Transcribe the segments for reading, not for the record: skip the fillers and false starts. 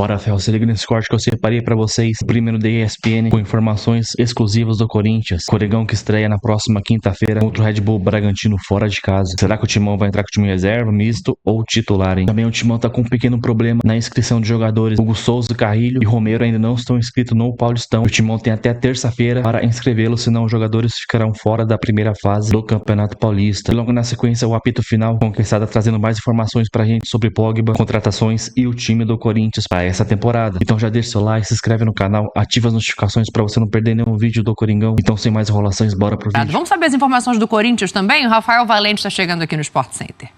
Bora, Fel, se liga nesse corte que eu separei pra vocês, primeiro da ESPN, com informações exclusivas do Corinthians. Coringão que estreia na próxima quinta-feira contra o Red Bull Bragantino fora de casa. Será que o Timão vai entrar com o time reserva, misto ou titular, hein? Também o Timão tá com um pequeno problema na inscrição de jogadores. Hugo Souza, Carrilho e Romero ainda não estão inscritos no Paulistão. O Timão tem até terça-feira para inscrevê-los, senão os jogadores ficarão fora da primeira fase do Campeonato Paulista. E logo na sequência, o apito final, Conquistada trazendo mais informações pra gente sobre Pogba, contratações e o time do Corinthians para essa temporada. Então já deixa seu like, se inscreve no canal, ativa as notificações para você não perder nenhum vídeo do Coringão. Então sem mais enrolações, bora pro vídeo. Vamos saber as informações do Corinthians também? O Rafael Valente está chegando aqui no Sport Center.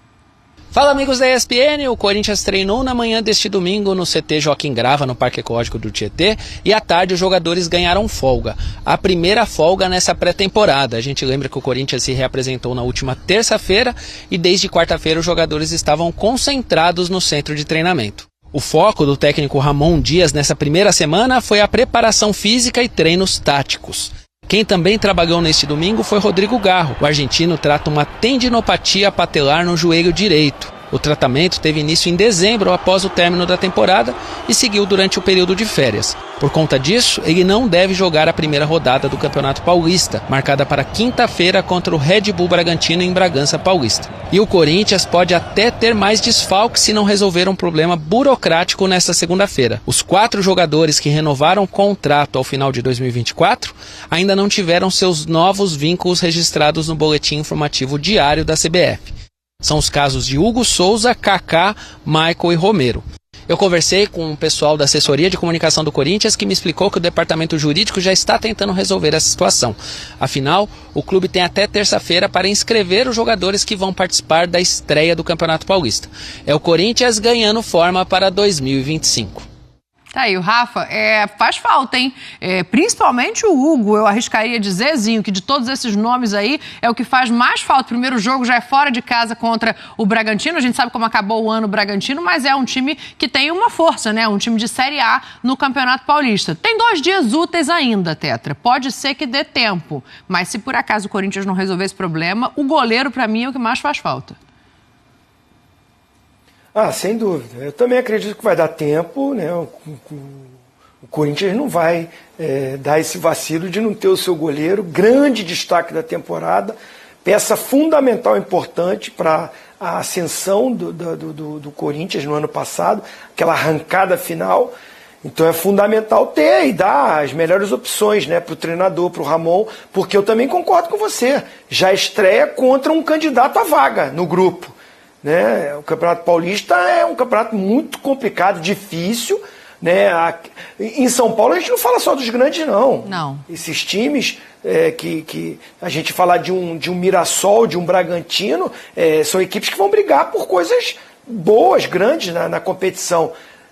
Fala, amigos da ESPN, o Corinthians treinou na manhã deste domingo no CT Joaquim Grava, no Parque Ecológico do Tietê, e à tarde os jogadores ganharam folga. A primeira folga nessa pré-temporada. A gente lembra que o Corinthians se reapresentou na última terça-feira e desde quarta-feira os jogadores estavam concentrados no centro de treinamento. O foco do técnico Ramon Dias nessa primeira semana foi a preparação física e treinos táticos. Quem também trabalhou neste domingo foi Rodrigo Garro. O argentino trata uma tendinopatia patelar no joelho direito. O tratamento teve início em dezembro, após o término da temporada, e seguiu durante o período de férias. Por conta disso, ele não deve jogar a primeira rodada do Campeonato Paulista, marcada para quinta-feira contra o Red Bull Bragantino em Bragança Paulista. E o Corinthians pode até ter mais desfalques se não resolver um problema burocrático nesta segunda-feira. Os 4 jogadores que renovaram o contrato ao final de 2024 ainda não tiveram seus novos vínculos registrados no boletim informativo diário da CBF. São os casos de Hugo Souza, Kaká, Michael e Romero. Eu conversei com o pessoal da assessoria de comunicação do Corinthians que me explicou que o departamento jurídico já está tentando resolver essa situação. Afinal, o clube tem até terça-feira para inscrever os jogadores que vão participar da estreia do Campeonato Paulista. É o Corinthians ganhando forma para 2025. Tá aí, o Rafa, faz falta, hein? Principalmente o Hugo, eu arriscaria dizer, que de todos esses nomes aí, é o que faz mais falta. O primeiro jogo já é fora de casa contra o Bragantino, a gente sabe como acabou o ano o Bragantino, mas é um time que tem uma força, né? Um time de Série A no Campeonato Paulista. Tem 2 dias úteis ainda, Tetra, pode ser que dê tempo, mas se por acaso o Corinthians não resolver esse problema, o goleiro, pra mim, é o que mais faz falta. Sem dúvida. Eu também acredito que vai dar tempo, né? O Corinthians não vai dar esse vacilo de não ter o seu goleiro, grande destaque da temporada, peça fundamental, importante para a ascensão do Corinthians no ano passado, aquela arrancada final. Então é fundamental ter e dar as melhores opções, né, para o treinador, para o Ramon, porque eu também concordo com você, já estreia contra um candidato à vaga no grupo. Né? O Campeonato Paulista é um campeonato muito complicado, difícil, né? Em São Paulo a gente não fala só dos grandes, não. Esses times que a gente fala de um Mirassol, de um Bragantino, são equipes que vão brigar por coisas boas, grandes na competição.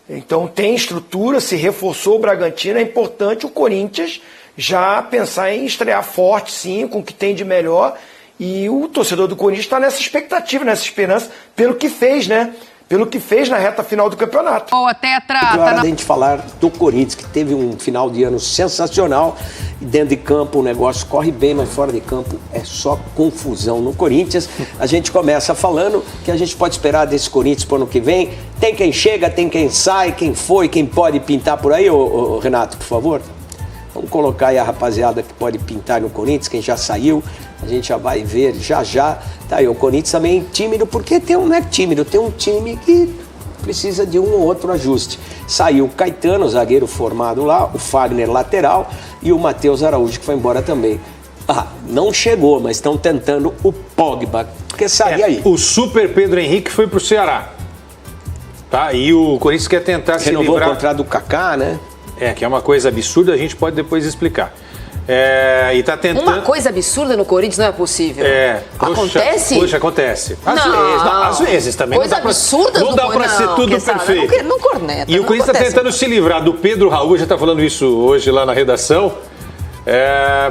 Então tem estrutura, se reforçou o Bragantino, é importante o Corinthians já pensar em estrear forte, sim, com o que tem de melhor. E o torcedor do Corinthians está nessa expectativa, nessa esperança, pelo que fez, né? Pelo que fez na reta final do campeonato. Boa, Tetra! Agora a gente falar do Corinthians, que teve um final de ano sensacional. E dentro de campo o negócio corre bem, mas fora de campo é só confusão no Corinthians. A gente começa falando que a gente pode esperar desse Corinthians para o ano que vem. Tem quem chega, tem quem sai, quem foi, quem pode pintar por aí, ô Renato, por favor. Vamos colocar aí a rapaziada que pode pintar no Corinthians, quem já saiu, a gente já vai ver já. Tá aí, o Corinthians também tímido, porque não é tímido, tem um time que precisa de um ou outro ajuste. Saiu o Caetano, zagueiro formado lá, o Fagner lateral e o Matheus Araújo, que foi embora também. Não chegou, mas estão tentando o Pogba, porque sai aí. O super Pedro Henrique foi pro Ceará, tá? E o Corinthians quer tentar se livrar... Renovou o contrato do Kaká, né? Que é uma coisa absurda, a gente pode depois explicar. E tá tentando... Uma coisa absurda no Corinthians não é possível. Acontece? Poxa, acontece. Às vezes também. Coisa absurda não dá pra ser tudo perfeito. Não corneta. E o Corinthians tá tentando se livrar do Pedro Raul, já tá falando isso hoje lá na redação.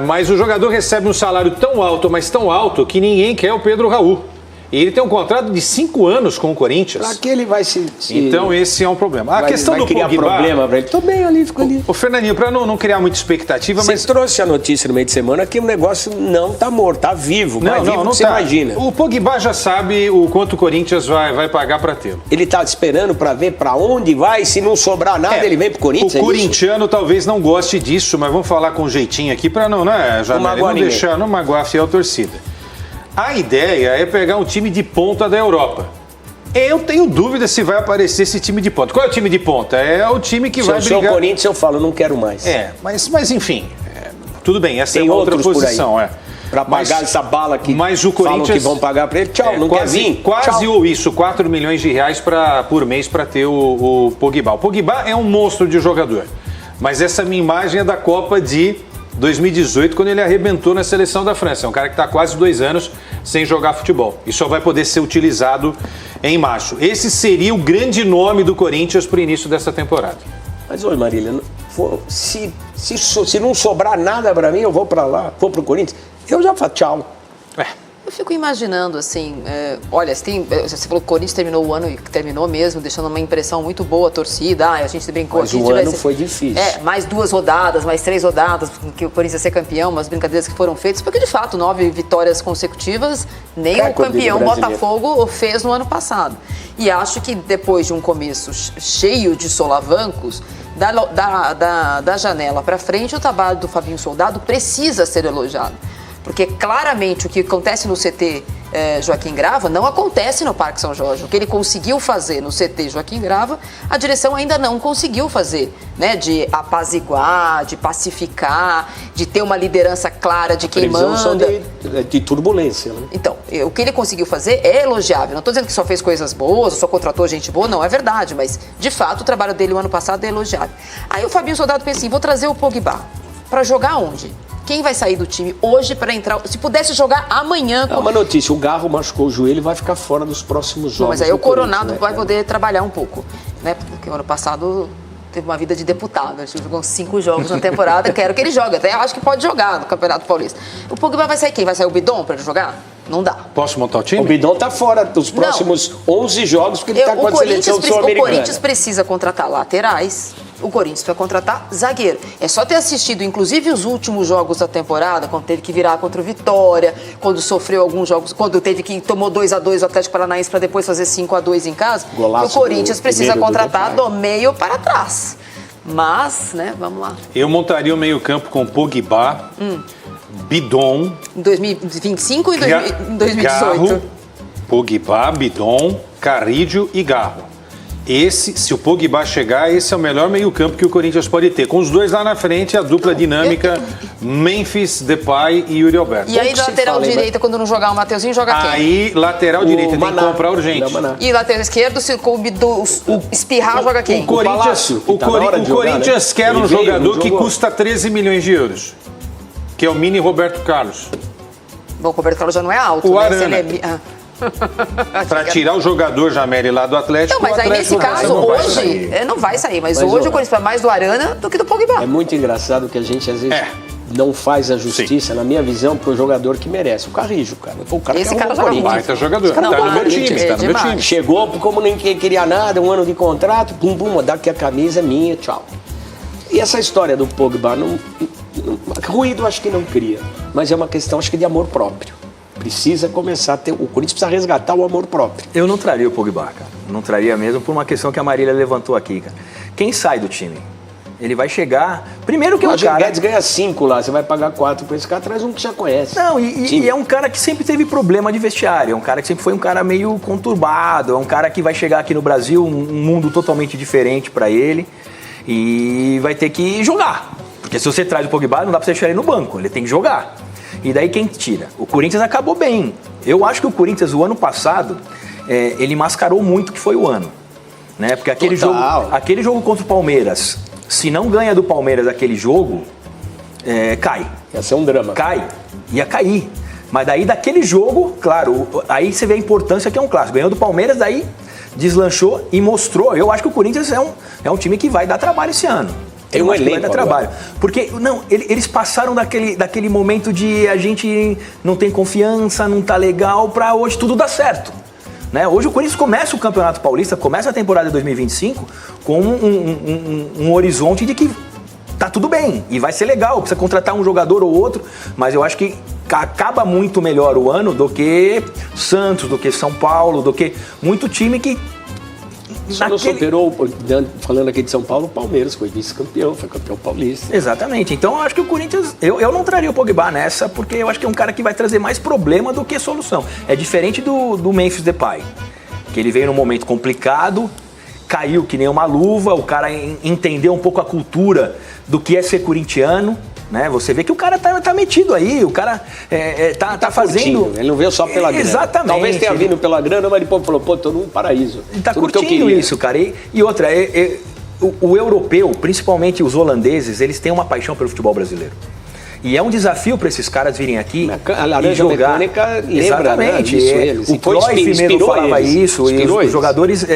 Mas o jogador recebe um salário tão alto, mas tão alto, que ninguém quer o Pedro Raul. E ele tem um contrato de 5 anos com o Corinthians. Pra que ele vai se... Então esse é um problema. A questão do criar Pogba... problema pra ele. Tô bem ali, ficou ali. Ô, Fernandinho, pra não criar muita expectativa, Você mas... trouxe a notícia no meio de semana que o negócio não tá morto, tá vivo. Mais vivo não que você tá. imagina. O Pogba já sabe o quanto o Corinthians vai pagar pra tê-lo. Ele tá esperando pra ver pra onde vai, se não sobrar nada, ele vem pro Corinthians. O corintiano talvez não goste disso, mas vamos falar com jeitinho aqui pra não, né, Jamel? Não magoar a fiel torcida. A ideia é pegar um time de ponta da Europa. Eu tenho dúvida se vai aparecer esse time de ponta. Qual é o time de ponta? É o time que vai brigar... Se eu sou o Corinthians, eu falo, não quero mais. Mas enfim, tudo bem, essa é outra posição. Pra pagar essa bala que mas o Corinthians, falam que vão pagar pra ele, tchau, não quase, quer vir? Quase tchau. isso, 4 milhões de reais por mês para ter o Pogba. O Pogba é um monstro de jogador, mas essa minha imagem é da Copa de 2018, quando ele arrebentou na seleção da França. É um cara que está quase 2 anos sem jogar futebol e só vai poder ser utilizado em março. Esse seria o grande nome do Corinthians para o início dessa temporada. Mas, oi, Marília, se não sobrar nada para mim, eu vou para lá, vou para o Corinthians, eu já falo tchau. Eu fico imaginando, assim, olha, você falou que o Corinthians terminou o ano e terminou mesmo, deixando uma impressão muito boa, a torcida, a gente brincou. Mas o ano foi difícil. Mais 2 rodadas, mais 3 rodadas, que o Corinthians ia ser campeão, umas brincadeiras que foram feitas, porque de fato 9 vitórias consecutivas, nem o campeão Botafogo fez no ano passado. E acho que depois de um começo cheio de solavancos, da janela para frente, o trabalho do Fabinho Soldado precisa ser elogiado. Porque claramente o que acontece no CT Joaquim Grava não acontece no Parque São Jorge. O que ele conseguiu fazer no CT Joaquim Grava, a direção ainda não conseguiu fazer, né? De apaziguar, de pacificar, de ter uma liderança clara de quem manda. De turbulência, né? Então, o que ele conseguiu fazer é elogiável. Não estou dizendo que só fez coisas boas, só contratou gente boa, não é verdade. Mas, de fato, o trabalho dele o ano passado é elogiável. Aí o Fabinho Soldado pensa assim, vou trazer o Pogba. Para jogar onde? Quem vai sair do time hoje para entrar? Se pudesse jogar amanhã... É uma notícia, o Garro machucou o joelho e vai ficar fora dos próximos jogos. Mas aí o Coronado vai poder trabalhar um pouco, né? Porque o ano passado teve uma vida de deputado, ele jogou 5 jogos na temporada, quero que ele jogue, até acho que pode jogar no Campeonato Paulista. O Pogba vai sair quem? Vai sair o Bidon para ele jogar? Não dá. Posso montar o time? O Bidon tá fora dos próximos 11 jogos, porque ele tá com a seleção sul-americana. O Corinthians precisa contratar laterais, o Corinthians vai contratar zagueiro. É só ter assistido, inclusive, os últimos jogos da temporada, quando teve que virar contra o Vitória, quando sofreu alguns jogos, quando teve que tomou 2-2 o Atlético Paranaense para depois fazer 5-2 em casa. Golaço, o Corinthians precisa contratar do meio para trás. Mas, né, vamos lá. Eu montaria o meio-campo com Pogba, Bidon. Em 2025 e em 2018? Garro, Pogba, Bidon, Carrídio e Garro. Se o Pogba chegar, esse é o melhor meio-campo que o Corinthians pode ter. Com os dois lá na frente, a dupla dinâmica Memphis, Depay e Yuri Alberto. E aí, lateral direita, quando não jogar o Mateuzinho, joga quem? Aí, lateral direita, tem que comprar urgente. E lateral esquerdo, se o espirrar, joga quem? O Corinthians quer um jogador que custa 13 milhões de euros, que é o mini Roberto Carlos. Bom, o Roberto Carlos já não é alto, o né? Arana. Para tirar o jogador Jameli lá do Atlético. Não, mas aí nesse caso, hoje, não vai sair, mas hoje o Corinthians vai mais do Arana do que do Pogba. É muito engraçado que a gente às vezes não faz a justiça, na minha visão, pro jogador que merece. O Carrijo, cara. O cara esse cara joga muito. Baita jogador. Tá no meu time, Chegou como ninguém queria nada, 1 ano de contrato, pum, pum, dá que a camisa é minha, tchau. E essa história do Pogba, ruído acho que não cria, mas é uma questão, acho que de amor próprio. Precisa começar a ter... O Corinthians precisa resgatar o amor próprio. Eu não traria o Pogba, cara. Não traria mesmo por uma questão que a Marília levantou aqui, cara. Quem sai do time? Ele vai chegar... Primeiro que é um cara... O Guedes ganha 5 lá, você vai pagar 4 por esse cara, traz um que já conhece. Não, e é um cara que sempre teve problema de vestiário. É um cara que sempre foi um cara meio conturbado. É um cara que vai chegar aqui no Brasil, um mundo totalmente diferente pra ele. E vai ter que jogar. Porque se você traz o Pogba, não dá pra você deixar ele no banco. Ele tem que jogar. E daí quem tira? O Corinthians acabou bem. Eu acho que o Corinthians, o ano passado, ele mascarou muito o que foi o ano. Né? Porque aquele jogo contra o Palmeiras, se não ganha do Palmeiras aquele jogo, cai. Ia ser um drama. Ia cair. Mas daí daquele jogo, claro, aí você vê a importância que é um clássico. Ganhou do Palmeiras, daí deslanchou e mostrou. Eu acho que o Corinthians é um time que vai dar trabalho esse ano. Tem um elenco trabalho. Porque, não, eles passaram daquele momento de a gente não tem confiança, não tá legal, pra hoje tudo dar certo. Né? Hoje o Corinthians começa o Campeonato Paulista, começa a temporada de 2025 com um horizonte de que tá tudo bem e vai ser legal, precisa contratar um jogador ou outro, mas eu acho que acaba muito melhor o ano do que Santos, do que São Paulo, do que muito time que... Só não superou, falando aqui de São Paulo, o Palmeiras foi vice-campeão, foi campeão paulista. Exatamente. Então eu acho que o Corinthians, eu não traria o Pogba nessa, porque eu acho que é um cara que vai trazer mais problema do que solução. É diferente do Memphis Depay, que ele veio num momento complicado, caiu que nem uma luva, o cara entendeu um pouco a cultura do que é ser corintiano. Né? Você vê que o cara tá metido aí, o cara tá fazendo... Curtindo. Ele não veio só pela grana. Exatamente. Talvez tenha vindo pela grana, mas depois falou, pô, tô num paraíso. Ele tá curtindo isso, cara. E outra, o europeu, principalmente os holandeses, eles têm uma paixão pelo futebol brasileiro. E é um desafio para esses caras virem aqui a laranja e jogar. Mecânica lembra, exatamente. Né, eles. O Cruyff mesmo falava isso, e os jogadores...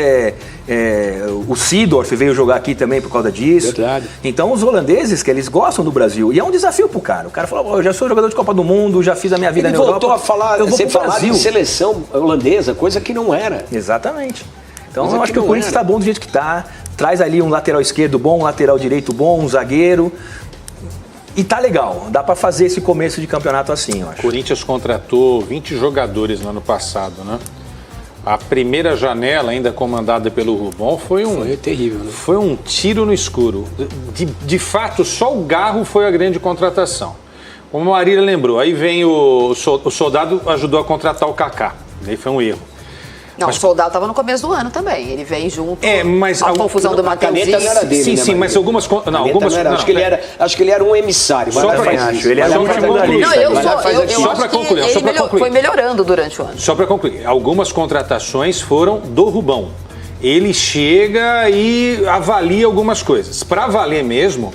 o Seedorf veio jogar aqui também por causa disso. Verdade. Então os holandeses, que eles gostam do Brasil. E é um desafio pro cara. O cara falou, eu já sou jogador de Copa do Mundo, já fiz a minha vida na Europa. Ele voltou a falar, você falar de seleção holandesa, coisa que não era. Exatamente. Então eu acho que o Corinthians está bom do jeito que está. Traz ali um lateral esquerdo bom, um lateral direito bom, um zagueiro. E tá legal, dá pra fazer esse começo de campeonato assim, eu acho. O Corinthians contratou 20 jogadores no ano passado, né? A primeira janela, ainda comandada pelo Rubão, foi terrível, né? Foi um tiro no escuro. De fato, só o Garro foi a grande contratação. Como a Marília lembrou, aí vem o Soldado ajudou a contratar o Kaká. Aí foi um erro. Não, mas o Soldado estava no começo do ano também. Ele vem junto. Mas a confusão do Matheus. A caneta não era dele, sim, né, sim, mas algumas... Acho que ele era um emissário. Só para concluir. Foi melhorando durante o ano. Só para concluir. Algumas contratações foram do Rubão. Ele chega e avalia algumas coisas. Para valer mesmo,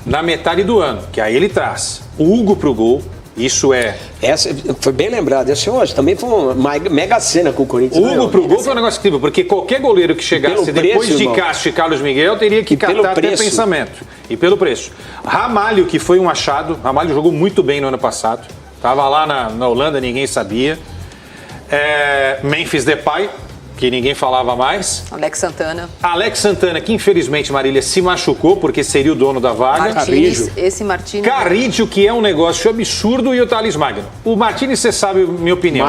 na metade do ano, que aí ele traz o Hugo pro gol. Isso é... Essa foi bem lembrado. Essa hoje também foi uma mega cena com o Corinthians. O Hugo pro gol foi um negócio incrível, porque qualquer goleiro que chegasse depois de Castro e Carlos Miguel teria que catar até pensamento. E pelo preço. Ramalho, que foi um achado. Ramalho jogou muito bem no ano passado. Tava lá na Holanda, ninguém sabia. Memphis Depay, que ninguém falava mais. Alex Santana, que infelizmente, Marília, se machucou, porque seria o dono da vaga. Carrídio, que é um negócio absurdo, e o Thales Magno. O Martins, você sabe a minha opinião.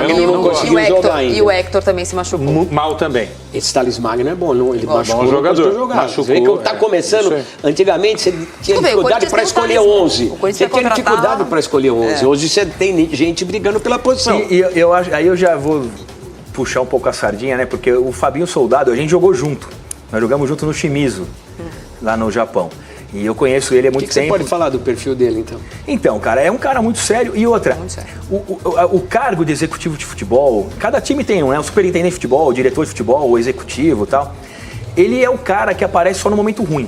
E o Hector também se machucou. Mal também. Esse Thales Magno é bom, não? Ele machucou. Bom jogador. Você vê que tá começando. Antigamente, você tinha dificuldade para escolher 11. Você tinha dificuldade para escolher 11. Hoje você tem gente brigando pela posição. Aí eu já vou puxar um pouco a sardinha, né? Porque o Fabinho Soldado, a gente jogou junto. Nós jogamos junto no Shimizu, lá no Japão. E eu conheço ele há muito tempo. Você pode falar do perfil dele, então? Então, cara, é um cara muito sério. E outra, o cargo de executivo de futebol, cada time tem um, né? O superintendente de futebol, o diretor de futebol, o executivo e tal. Ele é o cara que aparece só no momento ruim.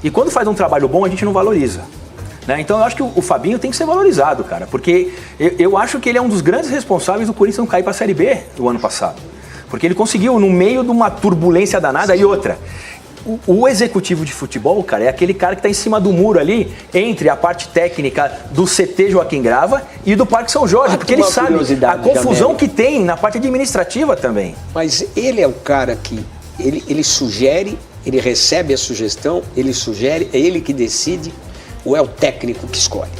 E quando faz um trabalho bom, a gente não valoriza. Então eu acho que o Fabinho tem que ser valorizado, cara, porque eu acho que ele é um dos grandes responsáveis do Corinthians não cair para a Série B do ano passado. Porque ele conseguiu, no meio de uma turbulência danada, e outra. O executivo de futebol, cara, é aquele cara que está em cima do muro ali, entre a parte técnica do CT Joaquim Grava e do Parque São Jorge, porque ele sabe a confusão que tem na parte administrativa também. Mas ele é o cara que, ele sugere, ele recebe a sugestão, ele sugere, é ele que decide, ou é o técnico que escolhe?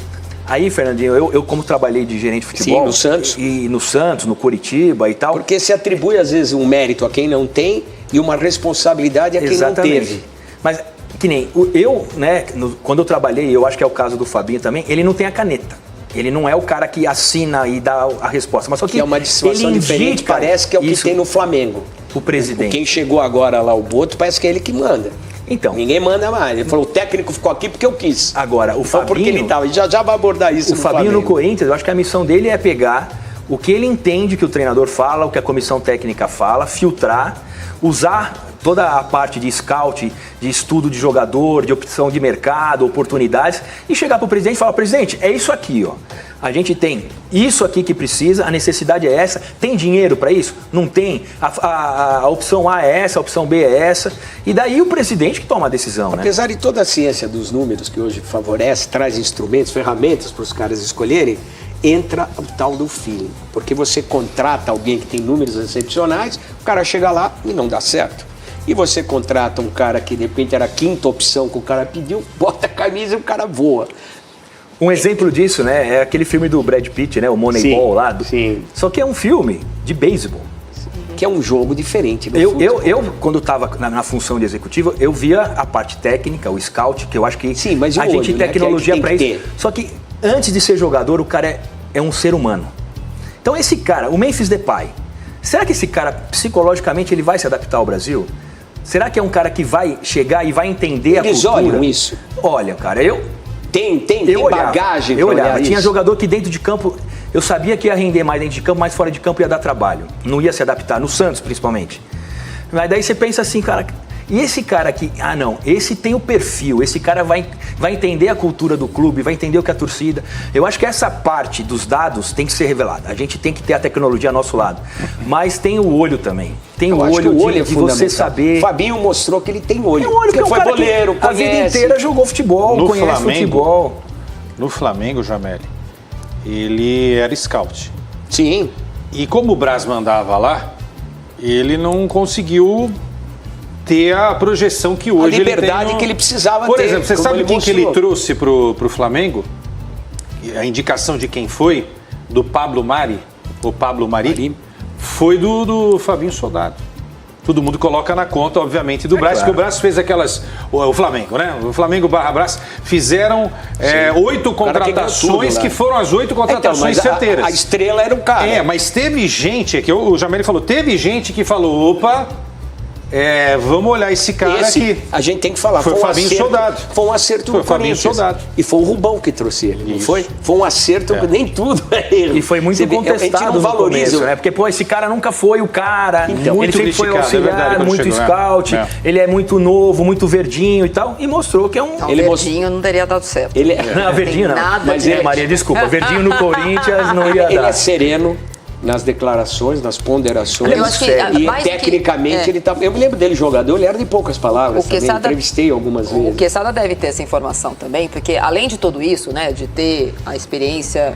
Aí, Fernandinho, eu como trabalhei de gerente de futebol... Sim, no Santos. E no Santos, no Curitiba e tal... Porque se atribui, às vezes, um mérito a quem não tem e uma responsabilidade a quem não teve. Mas, que nem eu, né, quando eu trabalhei, eu acho que é o caso do Fabinho também, ele não tem a caneta. Ele não é o cara que assina e dá a resposta. Mas só que é uma situação diferente, parece que é o que tem no Flamengo. O presidente. Quem chegou agora lá, o Boto, parece que é ele que manda. Então, ninguém manda mais. Ele falou, o técnico ficou aqui porque eu quis. Agora, o Fabinho... porque ele estava. Já vai abordar isso. O Fabinho no Corinthians, eu acho que a missão dele é pegar o que ele entende que o treinador fala, o que a comissão técnica fala, filtrar, usar toda a parte de scout, de estudo de jogador, de opção de mercado, oportunidades, e chegar para o presidente e falar, presidente, é isso aqui, ó. A gente tem isso aqui que precisa, a necessidade é essa. Tem dinheiro para isso? Não tem. A opção A é essa, a opção B é essa. E daí o presidente que toma a decisão, né? Apesar de toda a ciência dos números que hoje favorece, traz instrumentos, ferramentas para os caras escolherem, entra o tal do feeling. Porque você contrata alguém que tem números excepcionais, o cara chega lá e não dá certo. E você contrata um cara que de repente era a quinta opção que o cara pediu, bota a camisa e o cara voa. Um exemplo disso, né, é aquele filme do Brad Pitt, né, o Moneyball lá. Sim. Só que é um filme de beisebol. Que é um jogo diferente. Eu quando estava na função de executivo, eu via a parte técnica, o scout, que eu acho que sim, mas a gente tem tecnologia para isso. Ter. Só que antes de ser jogador, o cara é um ser humano. Então esse cara, o Memphis Depay, será que esse cara, psicologicamente, ele vai se adaptar ao Brasil? Será que é um cara que vai chegar e vai entender a cultura? Eles olham isso? Olha, cara, Tem bagagem eu olhava. Tinha isso. jogador que dentro de campo, eu sabia que ia render mais dentro de campo, mas fora de campo ia dar trabalho. Não ia se adaptar, no Santos principalmente. Mas daí você pensa assim, cara, e esse cara aqui, esse tem o perfil, esse cara vai entender a cultura do clube, vai entender o que é a torcida. Eu acho que essa parte dos dados tem que ser revelada. A gente tem que ter a tecnologia ao nosso lado. Mas tem o olho também. Tem o olho de você saber. O Fabinho mostrou que ele tem olho. Tem olho, porque foi goleiro, a vida inteira jogou futebol, conhece futebol. No Flamengo, Jameli, ele era scout. Sim. E como o Braz mandava lá, ele não conseguiu ter a projeção que hoje ele tem. A liberdade que ele precisava ter. Por exemplo, você sabe quem que ele trouxe pro Flamengo? A indicação de quem foi? Do Pablo Mari, o Pablo Mari, foi do Fabinho Soldado. Todo mundo coloca na conta, obviamente, do Braz, porque o Braz fez aquelas... O Flamengo, né? O Flamengo / Braz fizeram 8 contratações que foram as 8 contratações certeiras. A estrela era o cara. Mas teve gente, que o Jameli falou, teve gente que falou, opa... vamos olhar esse cara aqui. A gente tem que falar. Foi o Fabinho Soldado. Foi um acerto do Corinthians. Soldado. E foi o Rubão que trouxe ele, não foi? Foi um acerto, nem tudo é ele. E foi muito contestado no começo, né? Porque, esse cara nunca foi o cara. Então, ele sempre foi auxiliar, muito scout. Ele é muito novo, muito verdinho e tal. E mostrou que é um... Verdinho não teria dado certo. Não, verdinho não. Mas Maria, desculpa. Verdinho no Corinthians não ia dar. Ele é sereno nas declarações, nas ponderações. Eu acho que, e tecnicamente ele tá. Eu me lembro dele jogador, ele era de poucas palavras. Entrevistei algumas vezes. O Quesada deve ter essa informação também, porque além de tudo isso, né, de ter a experiência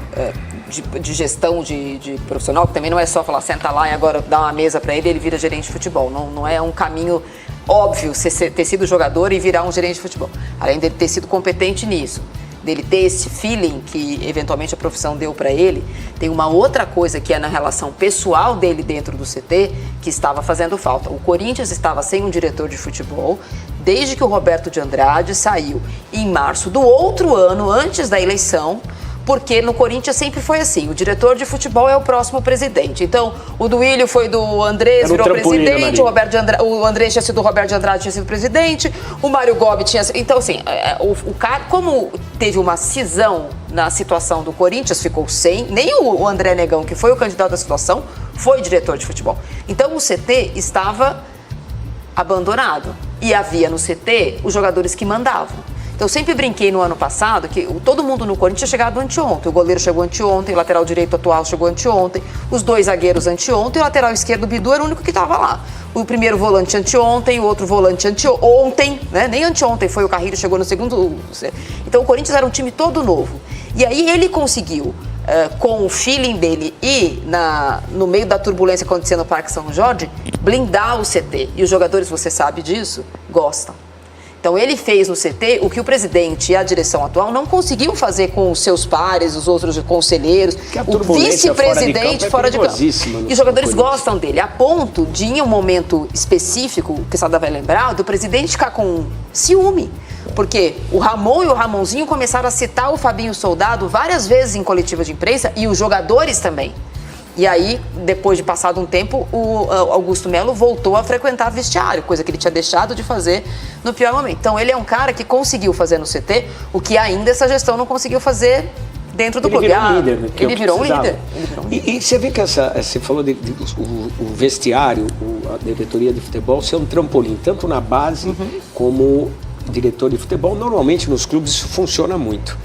de gestão de profissional, que também não é só falar, senta lá e agora dá uma mesa para ele vira gerente de futebol. Não é um caminho óbvio ter sido jogador e virar um gerente de futebol. Além dele ter sido competente nisso, dele ter esse feeling que eventualmente a profissão deu para ele, tem uma outra coisa que é na relação pessoal dele dentro do CT que estava fazendo falta. O Corinthians estava sem um diretor de futebol desde que o Roberto de Andrade saiu em março do outro ano, antes da eleição, porque no Corinthians sempre foi assim, o diretor de futebol é o próximo presidente. Então, o Duílio foi do Andrés, virou presidente, o Andrés tinha sido do Roberto de Andrade, tinha sido presidente, o Mário Gobi tinha sido... Então, assim, o cara, como teve uma cisão na situação do Corinthians, ficou sem, nem o André Negão, que foi o candidato da situação, foi diretor de futebol. Então, o CT estava abandonado. E havia no CT os jogadores que mandavam. Então, eu sempre brinquei no ano passado que todo mundo no Corinthians tinha chegado anteontem. O goleiro chegou anteontem, o lateral direito atual chegou anteontem, os 2 zagueiros anteontem, o lateral esquerdo, o Bidu, era o único que estava lá. O primeiro volante anteontem, o outro volante ontem, né? Nem anteontem foi o Carrilho, chegou no segundo. Então, o Corinthians era um time todo novo. E aí ele conseguiu, com o feeling dele e no meio da turbulência acontecendo no Parque São Jorge, blindar o CT. E os jogadores, você sabe disso, gostam. Então, ele fez no CT o que o presidente e a direção atual não conseguiam fazer com os seus pares, os outros conselheiros, o vice-presidente fora de campo. E os jogadores gostam dele, a ponto de, em um momento específico, o Quesada vai lembrar, do presidente ficar com ciúme. Porque o Ramon e o Ramonzinho começaram a citar o Fabinho Soldado várias vezes em coletiva de imprensa e os jogadores também. E aí, depois de passado um tempo, o Augusto Melo voltou a frequentar vestiário, coisa que ele tinha deixado de fazer no pior momento. Então, ele é um cara que conseguiu fazer no CT o que ainda essa gestão não conseguiu fazer dentro do clube. Ele virou um líder. E você vê que você falou o vestiário, a diretoria de futebol, ser um trampolim, tanto na base como diretor de futebol. Normalmente, nos clubes, isso funciona muito.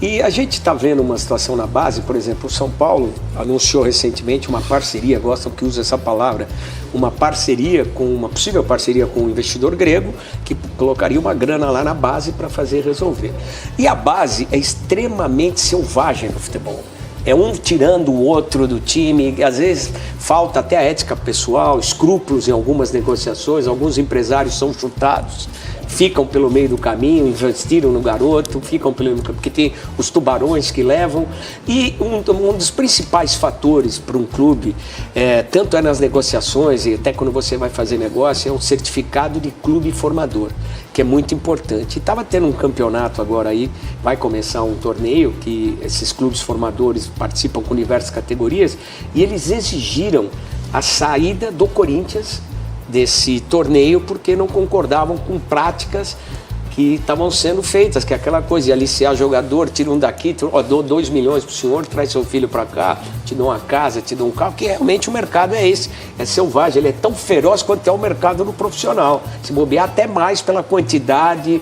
E a gente está vendo uma situação na base, por exemplo, o São Paulo anunciou recentemente uma parceria, gostam que usa essa palavra, uma possível parceria com um investidor grego que colocaria uma grana lá na base para fazer resolver. E a base é extremamente selvagem no futebol. É um tirando o outro do time, às vezes falta até a ética pessoal, escrúpulos em algumas negociações, alguns empresários são chutados, ficam pelo meio do caminho, investiram no garoto, ficam pelo meio do caminho, porque tem os tubarões que levam. E um dos principais fatores para um clube, tanto é nas negociações e até quando você vai fazer negócio, é um certificado de clube formador, que é muito importante. E estava tendo um campeonato agora aí, vai começar um torneio que esses clubes formadores participam com diversas categorias, e eles exigiram a saída do Corinthians desse torneio porque não concordavam com práticas que estavam sendo feitas, que é aquela coisa de aliciar jogador, tira um daqui, dou 2 milhões pro senhor, traz seu filho para cá, te dou uma casa, te dou um carro, que realmente o mercado é esse, é selvagem, ele é tão feroz quanto é o mercado do profissional, se bobear até mais pela quantidade,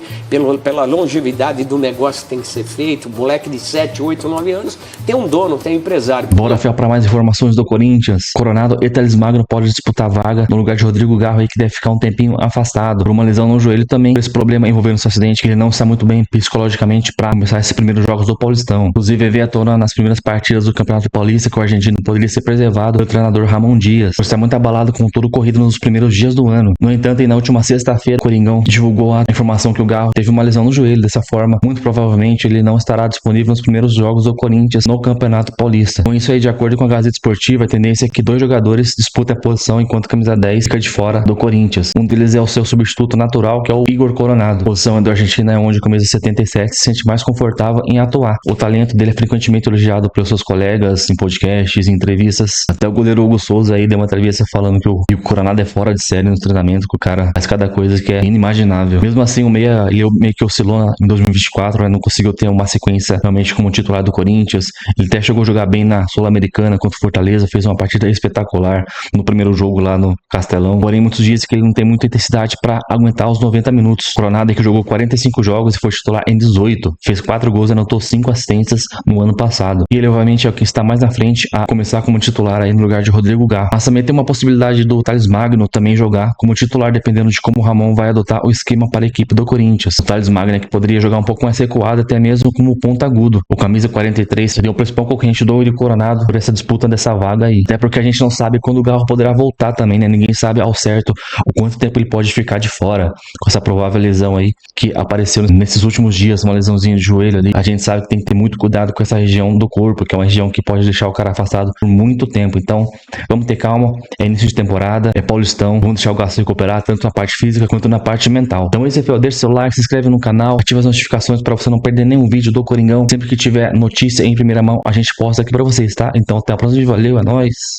pela longevidade do negócio que tem que ser feito. O moleque de 7, 8, 9 anos tem um dono, tem um empresário. Bora, Fel, para mais informações do Corinthians. Coronado e Thales Magno pode disputar vaga no lugar de Rodrigo Garro aí, que deve ficar um tempinho afastado por uma lesão no joelho também, esse problema envolvendo esse acidente, que ele não está muito bem psicologicamente para começar esses primeiros jogos do Paulistão. Inclusive veio à tona nas primeiras partidas do Campeonato Paulista que o argentino poderia ser preservado pelo treinador Ramon Dias, por estar muito abalado com todo o corrido nos primeiros dias do ano. No entanto, na última sexta-feira, o Coringão divulgou a informação que o Garro teve uma lesão no joelho. Dessa forma, muito provavelmente ele não estará disponível nos primeiros jogos do Corinthians no Campeonato Paulista. Com isso aí, de acordo com a Gazeta Esportiva, a tendência é que 2 jogadores disputem a posição enquanto a camisa 10 fica de fora do Corinthians. Um deles é o seu substituto natural, que é o Igor Coronado. A posição do argentino é onde o camisa 77 se sente mais confortável em atuar. O talento dele é frequentemente elogiado pelos seus colegas em podcasts, em entrevistas. Até o goleiro Hugo Souza aí deu uma entrevista falando que o Coronado é fora de série no treinamento, que o cara faz cada coisa que é inimaginável. Mesmo assim, o meia, ele meio que oscilou em 2024, né? Não conseguiu ter uma sequência realmente como titular do Corinthians. Ele até chegou a jogar bem na Sul-Americana contra o Fortaleza, fez uma partida espetacular no primeiro jogo lá no Castelão. Porém, muitos dizem que ele não tem muita intensidade para aguentar os 90 minutos. O Coronado é que jogou 45 jogos e foi titular em 18. Fez 4 gols e anotou 5 assistências no ano passado. E ele, obviamente, é o que está mais na frente a começar como titular aí no lugar de Rodrigo Garro. Mas também tem uma possibilidade do Thales Magno também jogar como titular, dependendo de como o Ramon vai adotar o esquema para a equipe do Corinthians. O Thales Magno é que poderia jogar um pouco mais recuado, até mesmo como ponta agudo. O camisa 43 seria o principal concorrente do Yuri Coronado por essa disputa dessa vaga aí. Até porque a gente não sabe quando o Garro poderá voltar também, né? Ninguém sabe ao certo o quanto tempo ele pode ficar de fora com essa provável lesão aí que apareceu nesses últimos dias, uma lesãozinha de joelho ali. A gente sabe que tem que ter muito cuidado com essa região do corpo, que é uma região que pode deixar o cara afastado por muito tempo. Então, vamos ter calma, é início de temporada, é Paulistão, vamos deixar o Garro se recuperar tanto na parte física quanto na parte mental. Então esse é o Fel, deixa seu like, se inscreve no canal, ativa as notificações para você não perder nenhum vídeo do Coringão. Sempre que tiver notícia em primeira mão, a gente posta aqui para vocês, tá? Então até a próxima, valeu, é nóis!